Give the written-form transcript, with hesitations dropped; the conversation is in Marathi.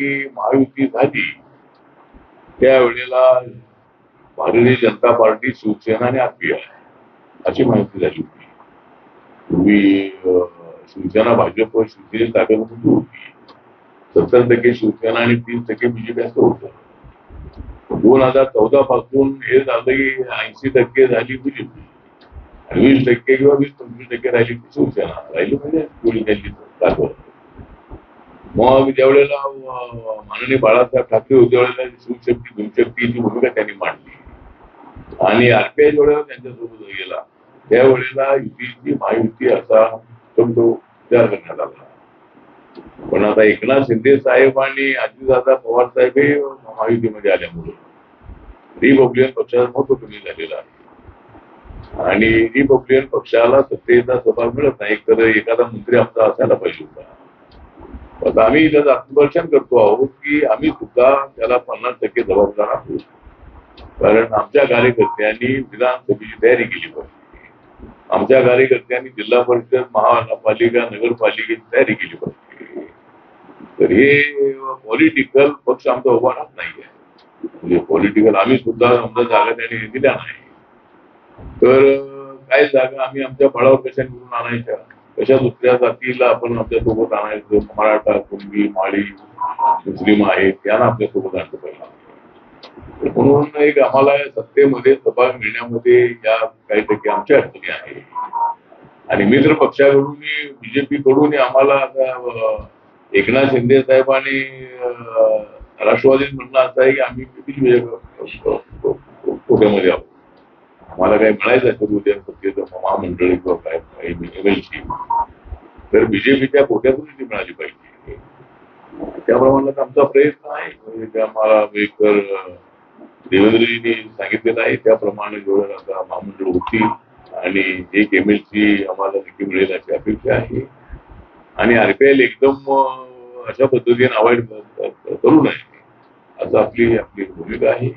की महायुती झाली त्यावेळेला भारतीय जनता पार्टी, शिवसेना आणि आरपीआय अशी माहिती झाली होती. पूर्वी शिवसेना भाजप शिवसेनेची ताकद मोठी होती. 70% शिवसेना आणि 30% बीजेपी असं होतं. 2014 पासून हे झालं की 80% झाली बीजेपी आणि 20% किंवा 20-25% राहिली शिवसेना राहिली म्हणजे गोळी खाल्ली ताकद. मग ज्यावेळेला माननीय बाळासाहेब ठाकरे होते त्यावेळेला शिवशक्ती भीमशक्तीची भूमिका त्यांनी मांडली आणि आरपीआय ज्यावेळेला त्यांच्यासोबत गेला त्यावेळेला युतीची महायुती असा शब्द तयार करण्यात आला. पण आता एकनाथ शिंदे साहेब आणि अजितदादा पवार साहेब हे महायुतीमध्ये आल्यामुळे रिपब्लिकन पक्षाचं महत्व कमी झालेलं आहे आणि रिपब्लिकन पक्षाला सत्तेचा सहभाग मिळत नाही. तर एखादा मंत्री आमचा असायला पाहिजे होता. आता आम्ही त्याचं आत्मपरीक्षण करतो आहोत की आम्ही सुद्धा त्याला 50% जबाबदार आहोत. कारण आमच्या कार्यकर्त्यांनी विधानसभेची तयारी केली पाहिजे. आमच्या कार्यकर्त्यांनी जिल्हा परिषद, महानगरपालिका, नगरपालिकेची तयारी केली पाहिजे. तर हे पॉलिटिकल पक्ष आमचा उभा राहत नाहीये. म्हणजे पॉलिटिकल आम्ही सुद्धा आमच्या जागा त्यांनी दिल्या नाही. तर काही जागा आम्ही आमच्या बळावर कशा निवडून आणायच्या, कशा दुसऱ्या जातीला आपण आपल्या सोबत आणायचं. मराठा, कुणबी, माळी, मुस्लिम आहेत त्यांना आपल्या सोबत आणलं पाहिजे. म्हणून एक आम्हाला सत्तेमध्ये सहभाग मिळण्यामध्ये या काही टक्के आमच्या अडचणी आहे आणि मित्र पक्षाकडून बीजेपी कडून आम्हाला आता एकनाथ शिंदे साहेब आणि राष्ट्रवादी म्हणणं असं आहे की आम्ही कोट्यामध्ये आहोत. आम्हाला काही मिळायचं आहे उद्या सत्तेचं महामंडळी किंवा काय एमएलसी तर बीजेपीच्या कोट्यातून ती मिळाली पाहिजे. त्याप्रमाणे आमचा प्रयत्न आहे. आम्हाला एक देवेंद्रजींनी सांगितलेलं आहे त्याप्रमाणे जेवढं आता महामंडळ होती आणि एक एमएलसी आम्हाला नक्की मिळेल अशी अपेक्षा आहे आणि आरपीआय एकदम अशा पद्धतीने अवॉइड करू नये असं आपली भूमिका आहे.